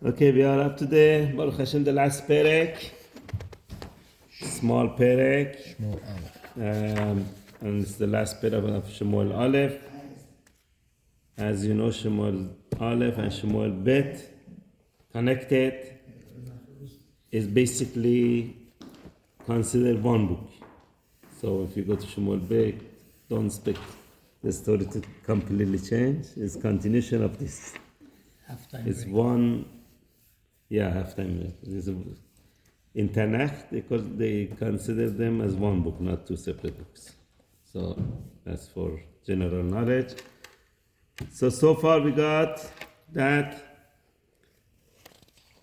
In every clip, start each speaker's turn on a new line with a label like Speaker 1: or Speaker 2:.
Speaker 1: Okay, we are up to Baruch Hashem, the last perek, small perek,
Speaker 2: Shemuel Aleph.
Speaker 1: and it's the last perek of Shemuel Aleph. As you know, Shemuel Aleph and Shemuel Bet connected is basically considered one book. So if you go to Shemuel Bet, don't expect the story to completely change. It's continuation of this.
Speaker 2: Halftime
Speaker 1: It's
Speaker 2: break.
Speaker 1: one. Yeah, halftime. In Tanakh, they consider them as one book, not two separate books. So that's for general knowledge. So far we got that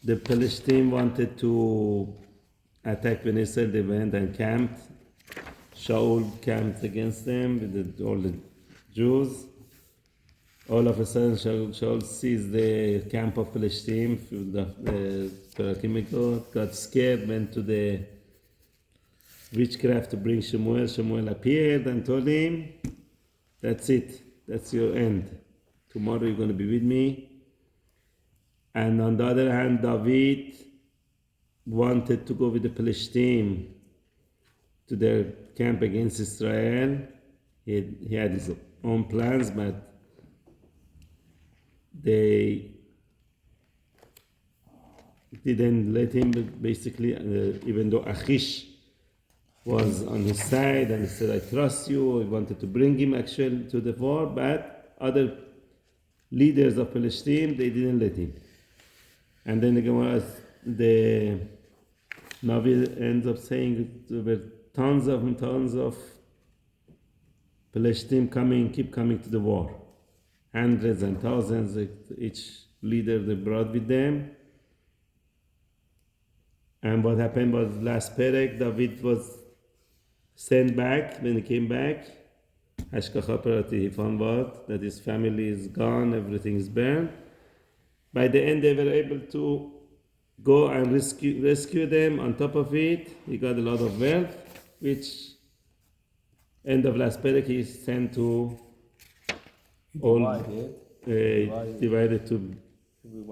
Speaker 1: the Palestinians wanted to attack when Israel. They went and camped. Shaul camped against them with all the Jews. All of a sudden, Shaul sees the camp of Palestine, the chemical, got scared, went to the witchcraft to bring Shemuel. Shemuel appeared and told him, that's it, that's your end. Tomorrow you're going to be with me. And on the other hand, David wanted to go with the Palestine to their camp against Israel. He had his own plans, but they didn't let him, basically, even though Achish was on his side and he said, I trust you. He wanted to bring him actually to the war, but other leaders of Palestine, they didn't let him. And then the Navi ends up saying there were tons of Palestine keep coming to the war. Hundreds and thousands, each leader they brought with them. And what happened was last perek, David was sent back. When he came back, Hashkacha Parati, he found out that his family is gone, everything is burned. By the end, they were able to go and rescue them. On top of it, he got a lot of wealth, which end of last perek, he sent to divided to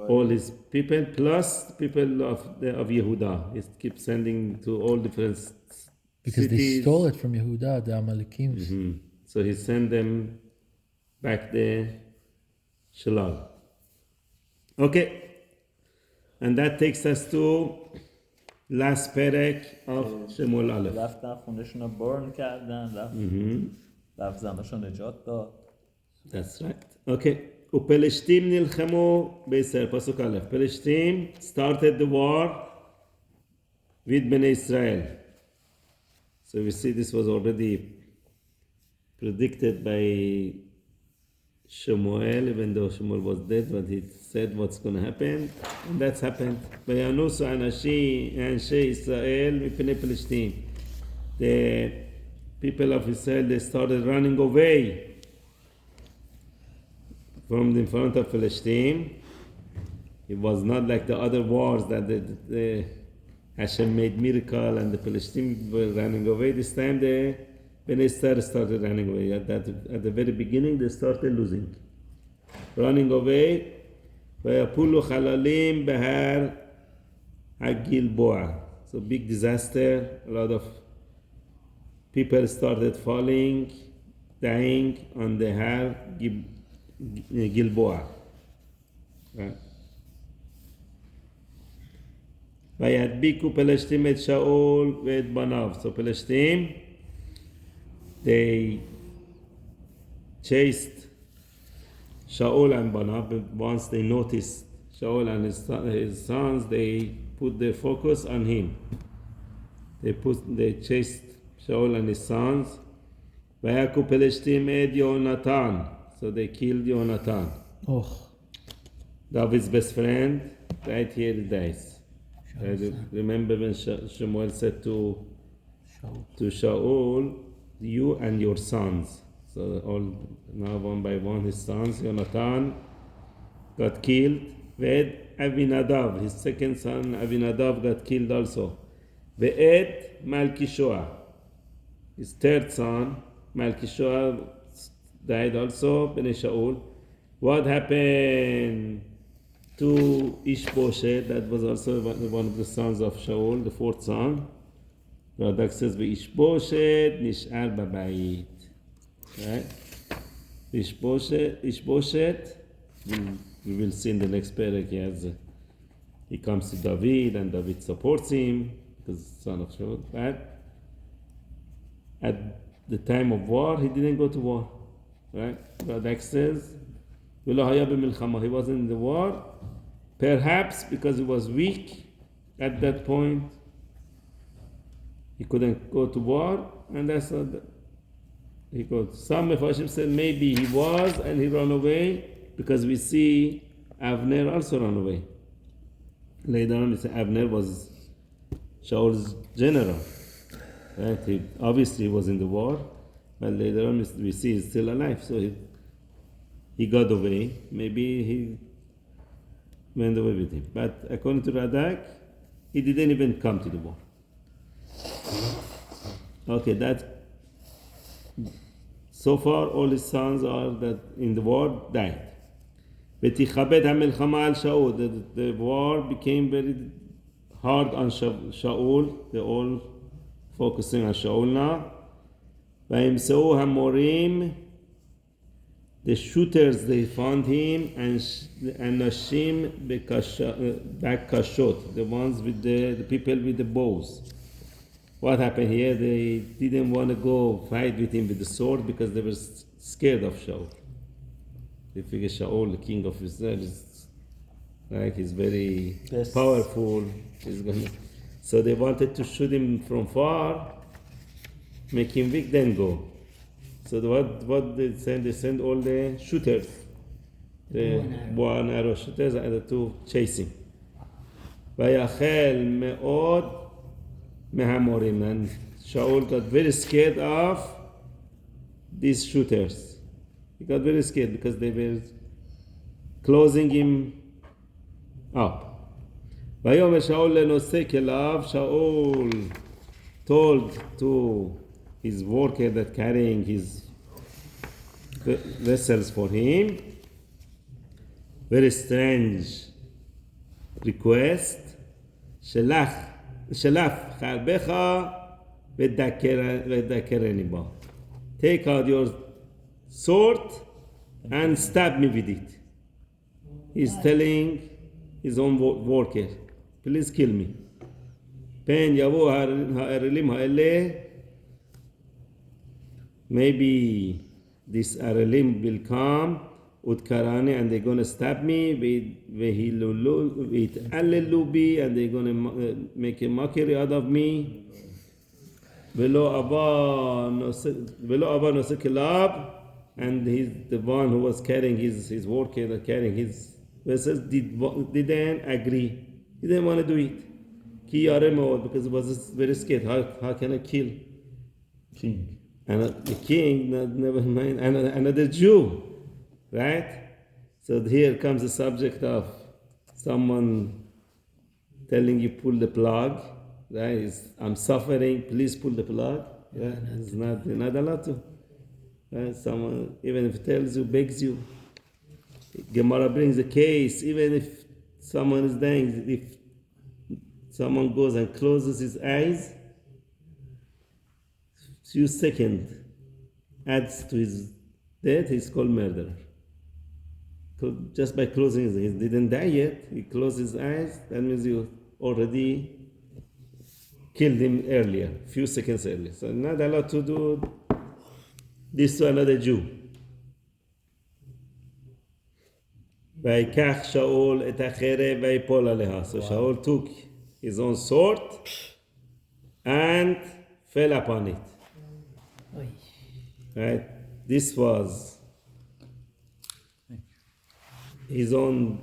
Speaker 1: all his people, plus people of Yehuda. He keeps sending to all different
Speaker 2: Because
Speaker 1: cities.
Speaker 2: they stole it from Yehuda, the Amalekim.
Speaker 1: So he sent them back there, Shalal. Okay, and that takes us to last perek of Shemuel Aleph.
Speaker 3: رفتن خونشون رو برن کردن رفت زناشون نجات داد.
Speaker 1: That's right. Okay. ופלשתים נלחמו בישראל, פסוק א'. פלשתים started the war with Bnei Israel. So we see this was already predicted by Shemuel, even though Shemuel was dead, but he said what's going to happen, and that's happened. וינוסו אנשי ישראל מפני פלשתים. The people of Israel, they started running away from in front of Palestine. It was not like the other wars that the Hashem made miracle and the Palestinians were running away. This time the Bnei Israel started running away. At the very beginning, they started losing, running away. ויפולו חללים בהר הגלבוע. So big disaster. A lot of people started falling, dying on the Har Gilboa. וידביקו פלשתים את שאול ואת בניו. So Palestine, they chased Shaul and banav. Once they noticed Shaul and his sons, they put their focus on him. They chased Shaul and his sons. ויכו פלשתים את יונתן. So they killed Yonatan. David's best friend, right here he dies. Remember when Shemuel said to Shaul, you and your sons. So all now one by one his sons, Yonatan got killed. With Avinadav, his second son Avinadav got killed also. Ve'et Malkishua, his third son Malkishua died also, Bnei Shaul. What happened to Ishbosheth, that was also one of the sons of Shaul, the fourth son. Radak says, Ishbosheth nish'ar b'bayit. Right? Ishbosheth, we will see in the next parak, he comes to David and David supports him because son of Shaul. Right? At the time of war, he didn't go to war. Right? Radak says, he wasn't in the war. Perhaps because he was weak at that point, he couldn't go to war, and that's what he got. Some Mefarshim said maybe he was and he ran away because we see Avner also ran away. Later on, we say Avner was Shaul's general. Right? He obviously was in the war, but later on we see he's still alive. So he got away. Maybe he went away with him. But according to Radak, he didn't even come to the war. Okay, that so far all his sons are that in the war died. The war became very hard on Shaul. They're all focusing on Shaul now. The shooters, they found him, and Nashim Bakashot, the ones with the people with the bows. What happened here? They didn't want to go fight with him with the sword because they were scared of Shaul. They figured Shaul, the king of Israel, is like he's very powerful. So they wanted to shoot him from far, make him weak, then go. So what they send all the shooters, the bow and arrow shooters, to chase him. ויחל מאוד מהמורים, and Shaul got very scared of these shooters. He got very scared because they were closing him up. ויאמר שאול לנושא כליו, Shaul told to his worker that carrying his vessels for him, very strange request, שלח חרבך ודקרני בו. Take out your sword and stab me with it. He's telling his own worker, please kill me. פן יבוא הארלים האלה, maybe this Aralim will come, Utkarani, and they're going to stab me with Allelubi, and they're going to make a mockery out of me. Velo Abba Nose Kilab, and he's the one who was carrying his worker, carrying his vessels, didn't agree. He didn't want to do it. Ki Yaremo, because he was very scared. How can I kill king? And the king, never mind, another Jew, right? So here comes the subject of someone telling you pull the plug, right? I'm suffering, please pull the plug. Yeah, it's not, you're not allowed to. Right? Someone, even if tells you, begs you. Gemara brings a case, even if someone is dying, if someone goes and closes his eyes, few seconds adds to his death, he's called murderer. Just by closing his eyes, he didn't die yet, he closed his eyes, that means you already killed him earlier, few seconds earlier. So not allowed to do this to another Jew. ויקח שאול את החרב ויפול עליה. So Shaul took his own sword and fell upon it. Right? This was his own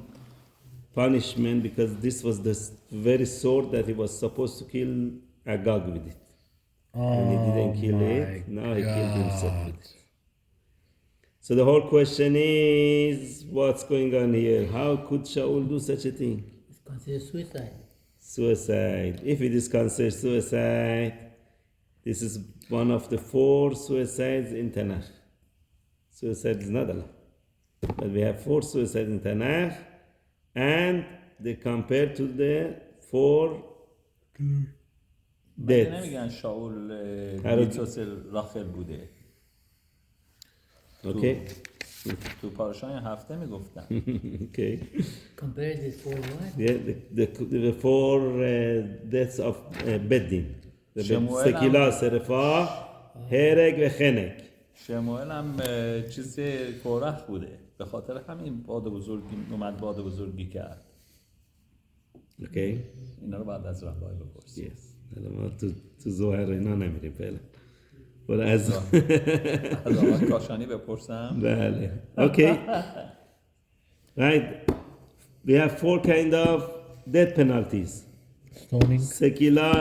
Speaker 1: punishment because this was the very sword that he was supposed to kill Agag with it. And he didn't kill it. Now he killed himself with it. So the whole question is, what's going on here? How could Shaul do such a thing?
Speaker 2: It's considered suicide.
Speaker 1: Suicide. If it is considered suicide, this is one of the 4 suicides in Tanakh. Suicide is not allowed. But we have 4 suicides in Tanakh. and they compare to the 4
Speaker 3: مگه
Speaker 1: deaths.
Speaker 3: نمیگن شاول
Speaker 1: هر-
Speaker 3: میتوس راخل بوده
Speaker 1: Okay?
Speaker 3: تو پارشای هفته میگفتن
Speaker 1: Okay.
Speaker 2: Compared it for what?
Speaker 1: Yeah, the 4 deaths of Bedin. The
Speaker 3: شموئل هم-
Speaker 1: Sekila, Serefa, Hereg و خنک.
Speaker 3: شموئل هم چیز کورخ بوده به خاطر همین باد بزرگی اومد باد بزرگی کرد
Speaker 1: Okay?
Speaker 3: اینا رو بعد از ربای بپرسیم
Speaker 1: Yes. حالا ما تو ظاهر اینا نمیریم فعلا. ولی از
Speaker 3: از آقای کاشانی بپرسم
Speaker 1: بله. Okay. Right. We have 4 kind of death penalties.
Speaker 2: Stoning.
Speaker 1: Sekila,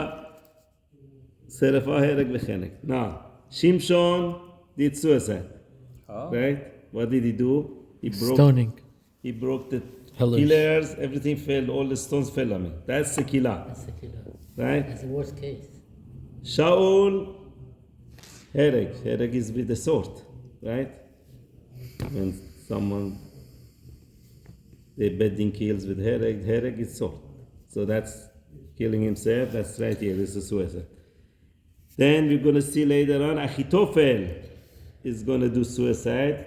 Speaker 1: Serefa, Hereg و خنک. Now, Shimshon did suicide. Right? What did he do?
Speaker 2: Stoning.
Speaker 1: He broke the
Speaker 2: Pillars.
Speaker 1: pillars, everything fell, all the stones fell on him. That's Sekila.
Speaker 2: That's the killer.
Speaker 1: Right?
Speaker 2: That's the worst case.
Speaker 1: Shaul, Hereg. Hereg is with the sword. Right? When someone, the bedding kills with Hereg, Hereg is sword. So that's killing himself. That's right here. This is suicide. Then we're going to see later on, Achitophel is going to do suicide.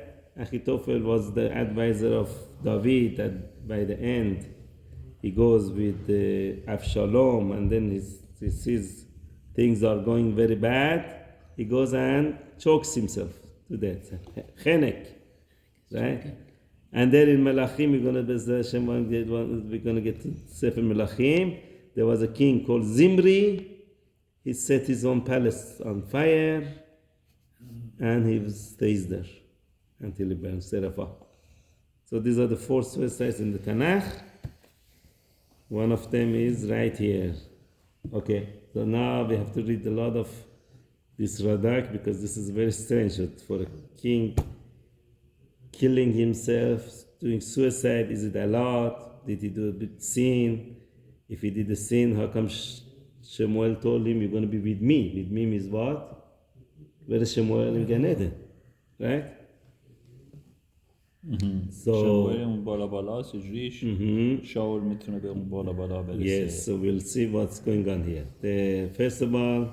Speaker 1: Achitophel was the advisor of David, and by the end, he goes with Avshalom, and then he sees things are going very bad. He goes and chokes himself to death. Chenek, right? And then in Melachim, we're going to get to Sefer Melachim. There was a king called Zimri. He set his own palace on fire, and he stays there until he burns Serapha. So these are the 4 suicides in the Tanakh. One of them is right here. Okay, so now we have to read a lot of this Radak because this is very strange for a king killing himself, doing suicide. Is it allowed? Did he do a big sin? If he did a sin, how come Shemuel told him, you're going to be with me? With me means what? Where is Shemuel in Gan Eden? Right? So,
Speaker 3: شموئل اون بالا بالا چجوریش شاول میتونه به اون بالا بالا برسه
Speaker 1: yes, so we'll see what's going on here. First of all,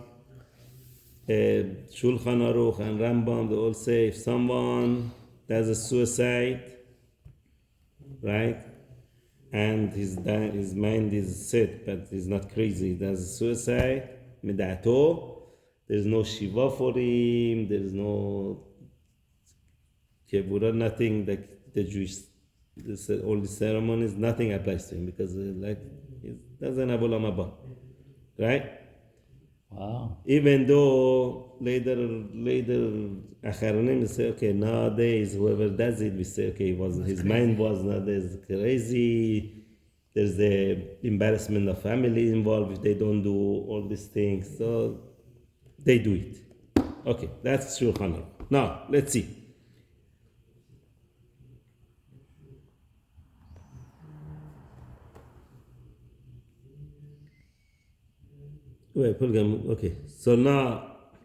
Speaker 1: Shulchan Aruch and Rambam, they all say if someone does a suicide, right, and his mind is set, but he's not crazy, he does a suicide, midato, there's no shiva for him, there's no kebura, nothing like the Jewish, all the ceremonies, nothing applies to him because like he doesn't have olam haba, right?
Speaker 3: Wow.
Speaker 1: Even though later Acharonim say, okay, nowadays whoever does it, we say, okay, his mind was not as crazy. There's the embarrassment of family involved if they don't do all these things, so they do it. Okay, that's Shulchan Aruch. Now let's see. Okay, so now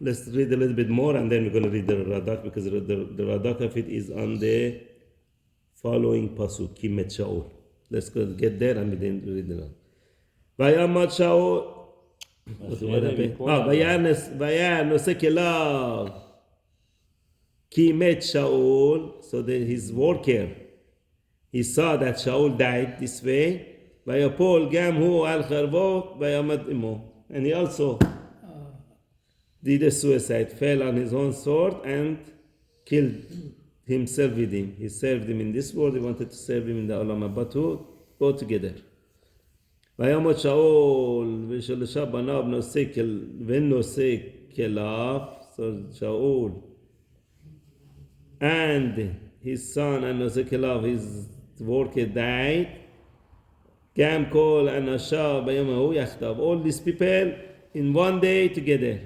Speaker 1: let's read a little bit more and then we're going to read the Radak because the Radak of it is on the following pasuk, Kimet Shaul. Let's go get there and then read the Radak. Vayamad Shaul. What happened? Vayan Nose Kelav. Kimet Shaul. So his worker, he saw that Shaul died this way. Vayapol Gam Hu Al Charvot Vayamad Imo. And he also did a suicide, fell on his own sword and killed himself with him. He served him in this world, he wanted to serve him in the Olam Haba to go together. וימות שאול ושלושה בניו ונושא כליו, so Shaul and his son and נושא כליו, his worker died. גם כל אנשיו ביום ההוא יחדיו, all these people in one day together.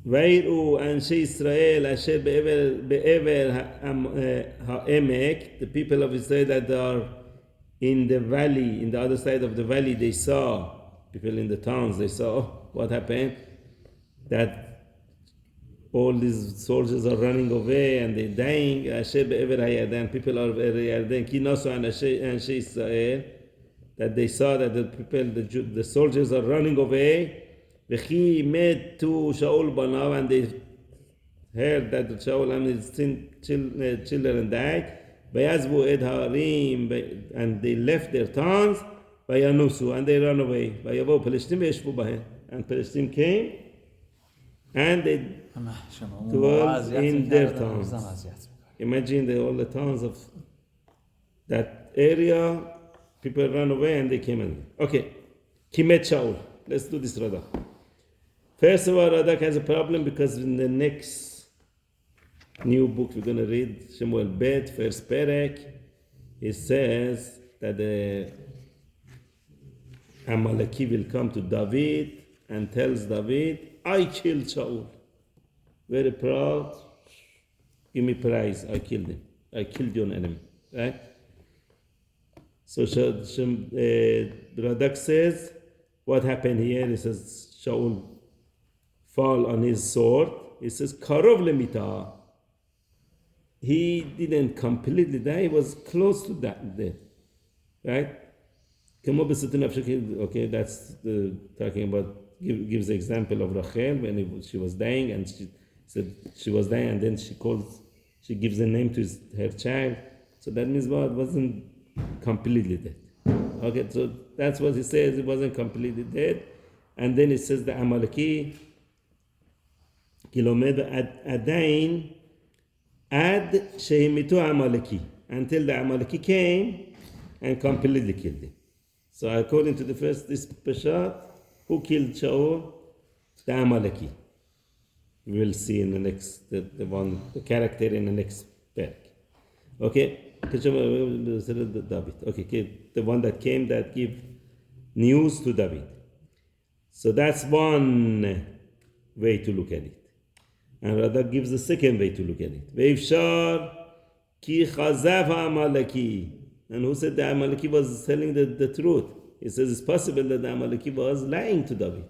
Speaker 1: ויראו אנשי ישראל אשר בעבר העמק, the people of Israel that are in the valley, in the other side of the valley, they saw, people in the towns, they saw what happened, that all these soldiers are running away and they're dying. And people are Israel, that they saw that the people, the soldiers are running away. He made to Shaul Banav, and they heard that Shaul and his children died. And they left their towns, and they ran away. And Palestine came, and they dwelled in their towns. Imagine all the towns of that area, people ran away and they came in. Okay, Kimet Shaul. Let's do this, Radak. First of all, Radak has a problem because in the next new book we're going to read, Shemuel Bet, first Perek, it says that the Amaleki will come to David and tells David, I killed Shaul. Very proud. Give me prize. I killed him. I killed your enemy. Right? So Radak says, what happened here? He says, Shaul fall on his sword. He says, Karov lemita. He didn't completely die. He was close to that death. Right? Okay, that's talking about, gives the example of Rachel when she was dying, and she said she was dying, and then she gives a name to her child. So that means it wasn't completely dead. Okay, so that's what he says. It wasn't completely dead. And then it says the Amaleki, kilometer adain ad shehimitu Amaleki, until the Amaleki came and completely killed him. So according to this Peshat, who killed Shaul? The Amaleki. We will see in the next, the character in the next parak. Okay? David. Okay, the one that came that give news to David. So that's one way to look at it. And Radak gives the second way to look at it. Ve'ifshar ki chazav ha'amaleki. And who said the Amaleki was telling the truth? He says it's possible that the Amaleki was lying to David.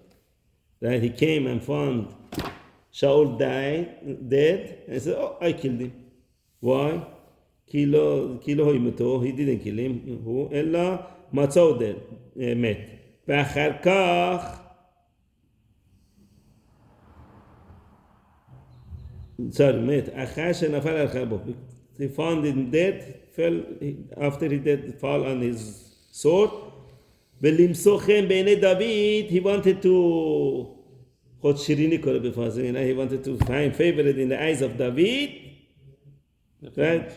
Speaker 1: That he came and found Shaul dead, and he said, oh, I killed him. Why? He didn't kill him. Who? Ella matzau met. ואחר כך, מת. אחר שנפל על חרבו. He found him dead, after he did fall on his sword. ולמסוכם בעיני David, he wanted to, he wanted to find favor in the eyes of David. Right?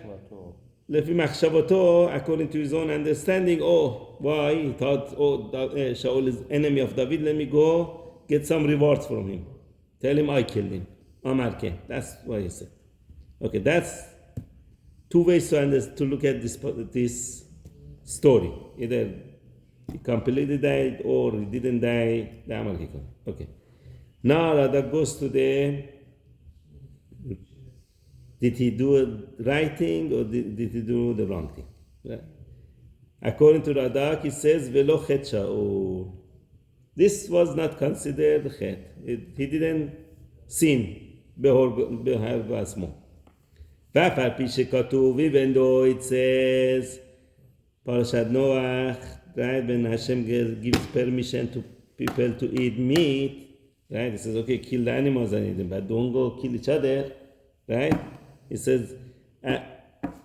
Speaker 1: לפי מחשבתו, according to his own understanding, why? He thought, Shaul is enemy of David, let me go get some rewards from him. Tell him I killed him. Amarke. That's what he said. Okay, that's two ways to look at this story. Either he completely died or he didn't die. The Amalek. Okay. Now that goes to did he do the right thing or did he do the wrong thing? Right? According to Radak, he says, Velo chet Shaul. This was not considered chet. He didn't sin. Behor Basmo. Vafar Pishekatu, even though it says, Parashat Noach, right, when Hashem gives permission to people to eat meat, right, he says, okay, kill the animals and eat them, but don't go kill each other, right? He says, Ach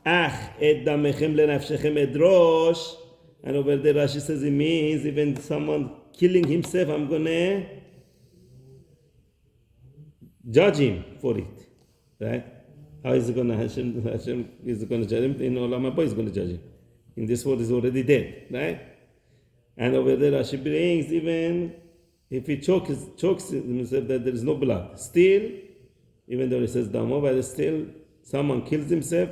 Speaker 1: et damechem lenafshechem edrosh, and over there Rashi says it means even someone killing himself, I'm gonna judge him for it, right? How is it gonna Hashem is gonna judge him? In Olam Haba is gonna judge him. In this world is already dead, right? And over there Rashi brings even if he chokes himself that there is no blood, still, even though it says Damo, but still someone kills himself,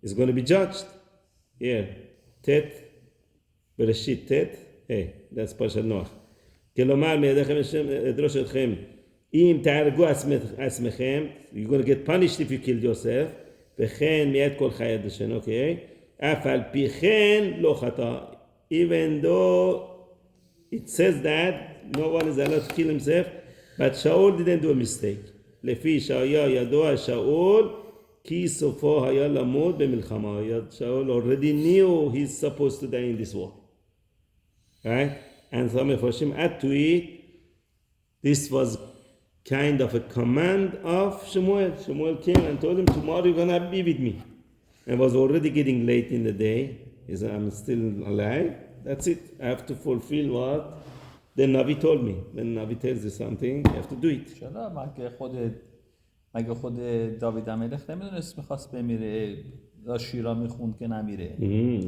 Speaker 1: is going to be judged. Here, Tet, Bereshit Tet, that's Parashat Noach. כלומר, מידיכם אדרוש אתכם, אם תהרגו עצמכם, you're going to get punished if you killed yourself, וכן מיד כל חי אדושן, okay? אף על פי כן לא חטא. Even though it says that no one is allowed to kill himself, but Shaul didn't do a mistake. לפי שהיה ידוע שאול כי סופו היה למות במלחמה. Shaul already knew he's supposed to die in this war. Right? And some of Hashem add to it, this was kind of a command of Shemuel. Shemuel came and told him, tomorrow you're going to be with me. It was already getting late in the day. He said, I'm still alive. That's it. I have to fulfill what the Navi told me. When Navi tells you something, you have to do it.
Speaker 3: چرا مگه خود داوید ملک نمیدونست میخواست بمیره یا شیرا میخوند که نمیره.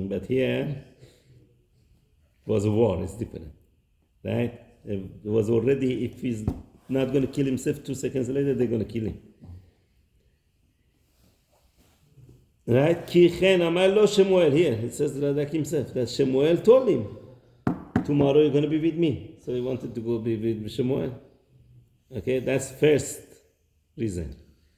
Speaker 1: But here was a war. It's different. Right? It was already, if he's not going to kill himself 2 seconds later, they're going to kill him. Right? Ki chen amar lo Shemuel. Here it says Radak himself that Shemuel told him, tomorrow you're going to be with me. So he wanted to go be with Shemuel. Okay, that's first reason.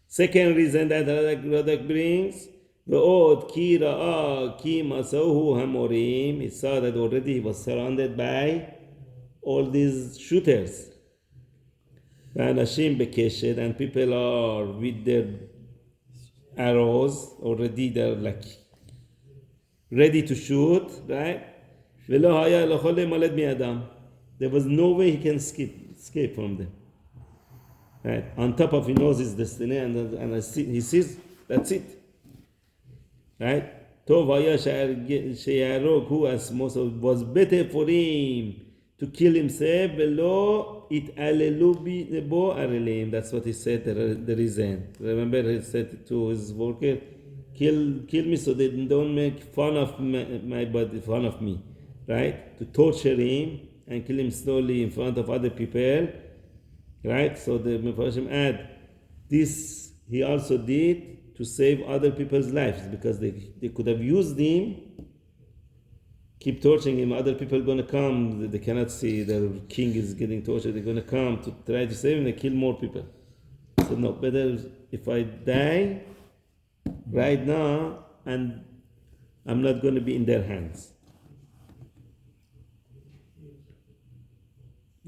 Speaker 1: Second reason that Radak brings, Ve'od ki ra'a ki masauhu hamorim. He saw that already he was surrounded by all these shooters. Ve'anashim bekeshed, and people are with their arrows already, they're like ready to shoot, right? There was no way he can escape from them. Right? On top of he knows his destiny, and he sees that's it. Right? So it was better for him to kill himself. That's what he said, the reason. Remember, he said to his worker, kill me so they don't make fun of my body, fun of me. Right? To torture him and kill him slowly in front of other people. Right? So the Mepharshim add, this he also did to save other people's lives, because they could have used him, keep torturing him, other people are going to come, they cannot see their king is getting tortured, they're going to come to try to save him, they kill more people. So no, better if I die right now and I'm not going to be in their hands.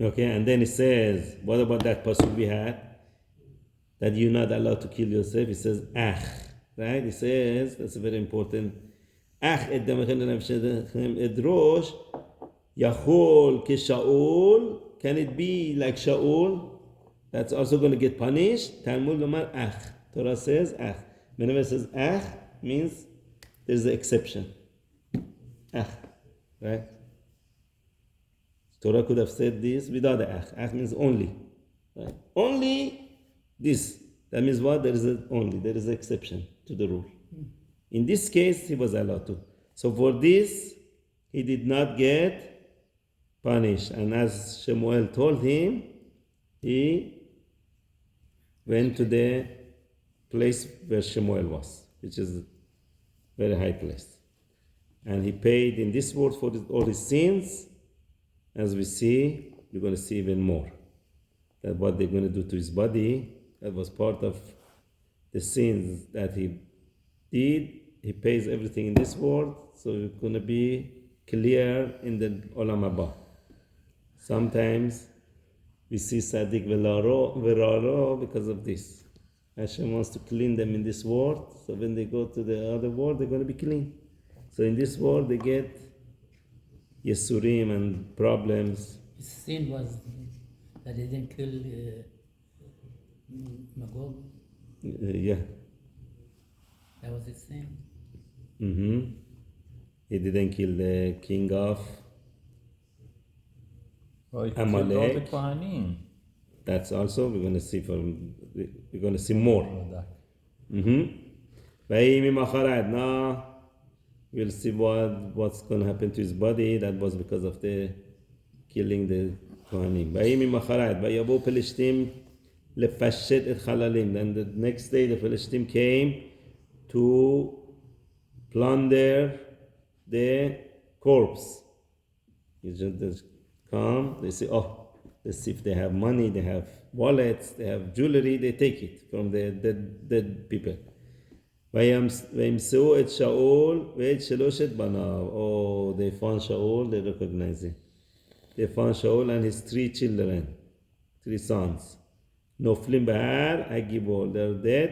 Speaker 1: Okay, and then he says, what about that pasuk we had? That you're not allowed to kill yourself. He says, ach. Right? He says, that's a very important. Ach edamechem edrosh yachol keshaul. Can it be like Shaul? That's also going to get punished. Talmud lomar ach. Torah says ach. Whenever it says ach, means there's an exception. Ach. Right? Torah could have said this without the ach. Ach means only. Right? Only this. That means what? There is only. There is an exception to the rule. In this case, he was allowed to. So for this, he did not get punished. And as Shemuel told him, he went to the place where Shemuel was, which is a very high place. And he paid in this world for all his sins. As we see, we're going to see even more. That what they're going to do to his body, that was part of the sins that he did. He pays everything in this world, so it's going to be clear in the Olam Haba. Sometimes we see Sadiq Veraro because of this. Hashem wants to clean them in this world, so when they go to the other world, they're going to be clean. So in this world, they get Yesurim and problems.
Speaker 2: His sin was that he didn't kill Magog.
Speaker 1: Yeah.
Speaker 2: That was his sin.
Speaker 1: He didn't kill the king of Amalek. That's also we're going to see more. Now we'll see what's going to happen to his body. That was because of the killing the Kohanim. Then the next day the Philistines came to plunder the corpse. You just come, they say, oh, let's see if they have money, they have wallets, they have jewelry, they take it from the dead people. וימצאו את שאול ואת שלושת בניו. Oh, they found Shaul, they recognize him. They found Shaul and his 3 children, 3 sons. נופלים בהר הגיבול. They're dead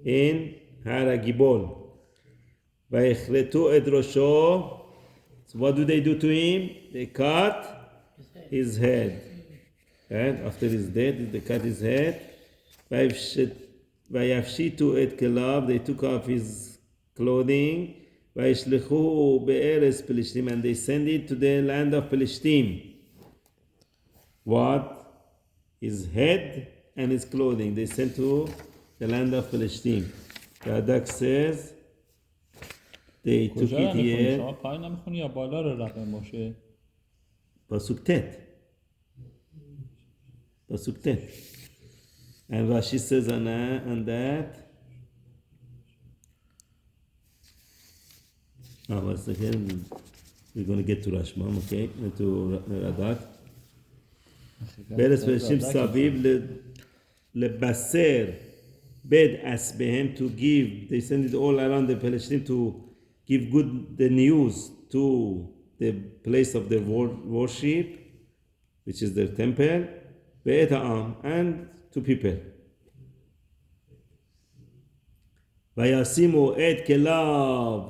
Speaker 1: in הר הגיבול. ויכרתו את ראשו. So what do they do to him? They cut his head. And after he's dead, they cut his head. ויפשיטו את כליו. They took off his clothing. וישלחו בארץ פלישתים. And they sent it to the land of Palestine. What? His head and his clothing. They sent to the land of Palestine. Radak says they took
Speaker 3: کجا
Speaker 1: it
Speaker 3: نمیخونی؟
Speaker 1: here.
Speaker 3: شما پایین نمیخونی یا بالا رو رقم موشه؟
Speaker 1: Pasuk Tet. Pasuk Tet. And Rashi says on that. One second. We're going to get to Rashbam, okay? To Radak. בארץ פלשתים סביב לבשר בית אסביהם to give, they send it all around the Palestine to give good the news to the place of their worship, which is their temple, ואת העם, and to people. וישימו את כליו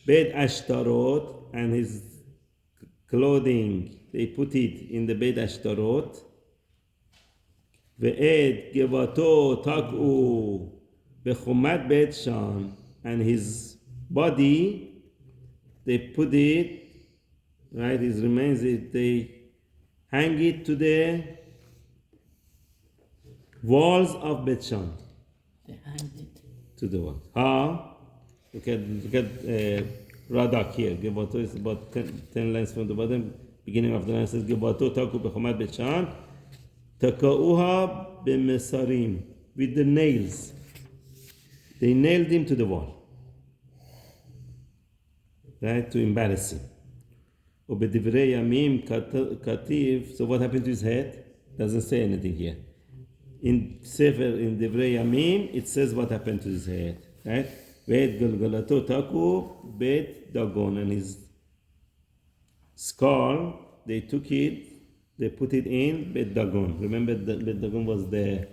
Speaker 1: בית אשתרות, and his clothing, they put it in the Beit Ashtarot. ואת גבעתו תקעו בחומת בית שן, and his body, they put it, right, his remains, they hang it to the walls of Beit Shan.
Speaker 2: They hanged it.
Speaker 1: To the wall. How? Look at Radak here. Gebato is about 10 lines from the bottom. Beginning of the line says Gebato taku bechomat Beit Shan takauha b'mesarim, with the nails. They nailed him to the wall, right, to embarrass him. Ubedivrei yamim kativ. So what happened to his head? Doesn't say anything here. In Sefer, in Divrei Yamim, it says what happened to his head, right? Veit galgalato taku bet dagon, and his skull, they took it, they put it in Bet Dagon. Remember that Bet Dagon was the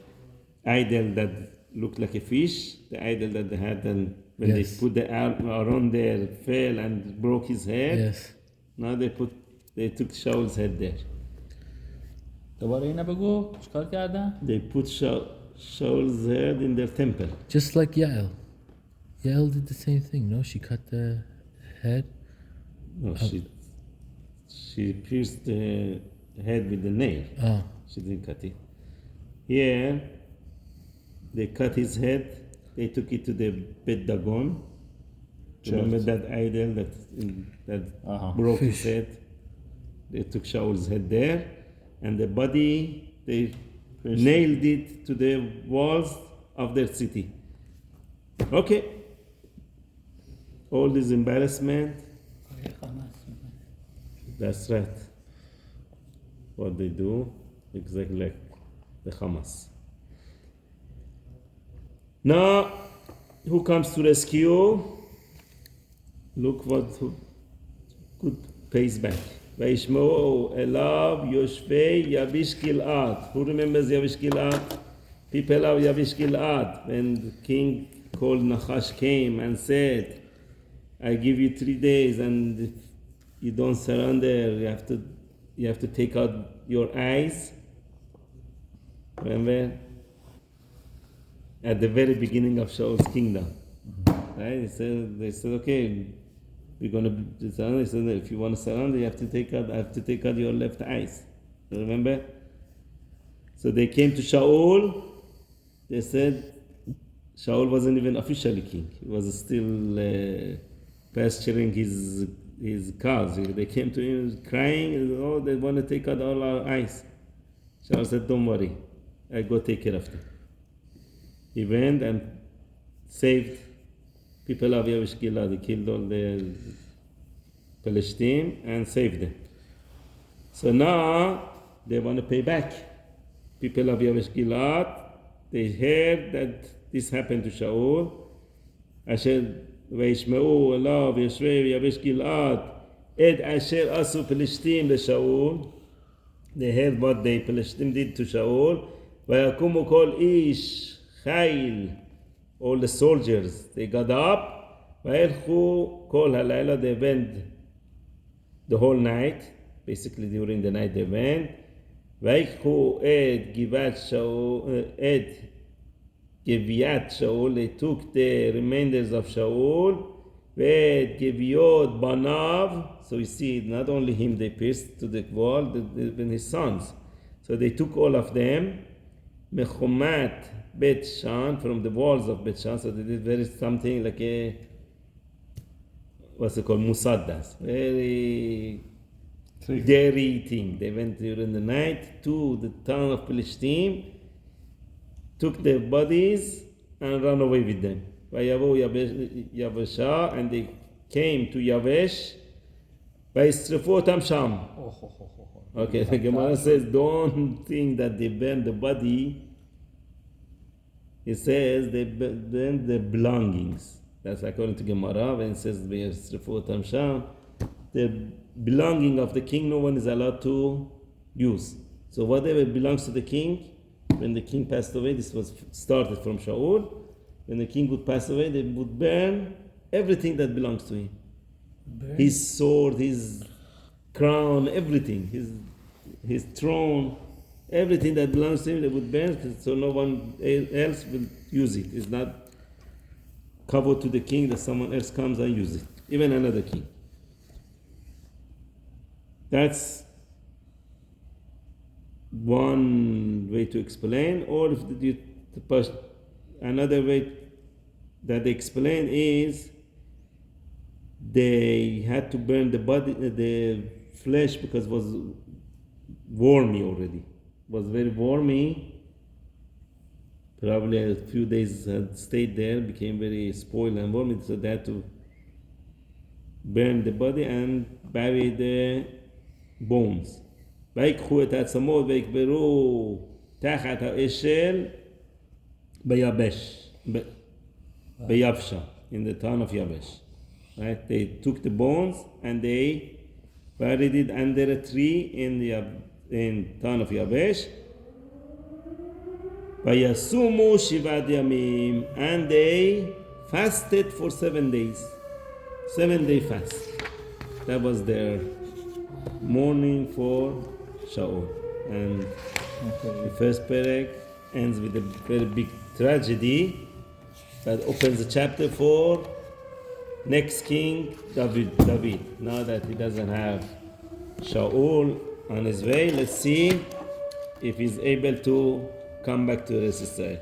Speaker 1: idol that looked like a fish, the idol that they had, and when
Speaker 4: Yes.
Speaker 1: they put the arm around there, fell and broke his head.
Speaker 4: Yes.
Speaker 1: Now they took Shaul's head there.
Speaker 3: دوباره اینو بگو چیکار کردن؟
Speaker 1: They put Shaul's head in their temple.
Speaker 4: Just like Yael. Yael did the same thing, no? She cut the head.
Speaker 1: No, she pierced the head with the nail.
Speaker 4: Oh.
Speaker 1: She didn't cut it. Here, they cut his head. They took it to the Bet Dagon. Remember that idol that broke his
Speaker 4: Fish.
Speaker 1: head? They took Shaul's head there, and the body, they nailed it to the walls of their city. Okay. All this embarrassment, that's right. What they do, exactly like the Hamas. Now, who comes to rescue? Look who pays back. וישמעו אליו יושבי יביש גלעד. Who remembers Yavish Gilad? People of Yavish Gilad. When the king called Nachash came and said, I give you 3 days, and if you don't surrender, you have to take out your eyes. Remember? At the very beginning of Shaul's kingdom. Right? They said, okay, we're going to surrender. They said, if you want to surrender, I have to take out your left eyes. Remember? So they came to Shaul. They said, Shaul wasn't even officially king. He was still pasturing his cows. They came to him crying, and, oh, they want to take out all our eyes. Shaul said, don't worry, I go take care of them. He went and saved people of Yavish Gilad. He killed all the Palestine and saved them. So now they want to pay back. People of Yavish Gilad, they heard that this happened to Shaul. Asher וישמעו אליו יושבי יבש גלעד את אשר עשו פלשתים לשאול. They heard what the Palestine did to Shaul. ויקומו כל איש חיל, all the soldiers, they got up, וילכו כל הלילה, they went the whole night, basically during the night they went, ויקחו את גביעת שאול, they took the remainders of Shaul, ואת גביות בניו, so you see, not only him they pierced to the wall, even his sons. So they took all of them, מחומת בית שן, from the walls of בית שן, so they did very something like a, what's it called, musaddas, very daring thing. They went during the night to the town of Palestine, took their bodies and ran away with them. ויבואו יבשה, and they came to Yavesh, וישרפו אותם שם. Okay, the Gemara says, don't think that they burned the body. It says they burned the belongings. That's according to Gemara. When it says, וישרפו אותם שם, the belonging of the king, no one is allowed to use. So whatever belongs to the king, when the king passed away, this was started from Shaul. When the king would pass away, they would burn everything that belongs to him. His sword, his crown, everything, his throne, everything that belongs to him, they would burn, so no one else will use it. It's not covered to the king that someone else comes and uses it, even another king. That's one way to explain. Or if another way that they explain is they had to burn the body, the flesh, because it was wormy already. It was very wormy. Probably a few days had stayed there, became very spoiled and wormy, so they had to burn the body and bury the bones. ויקחו את העצמות ויקברו תחת האשל ביבש, ביבשה, in the town of Yavesh. Right? They took the bones and they buried it under a tree in the town of Yavesh. ויסומו שבעת ימים, and they fasted for 7 days. 7-day fast. That was their mourning for Shaul. And the first perek ends with a very big tragedy that opens a chapter for next king, David. Now that he doesn't have Shaul on his way, let's see if he's able to come back to Israel.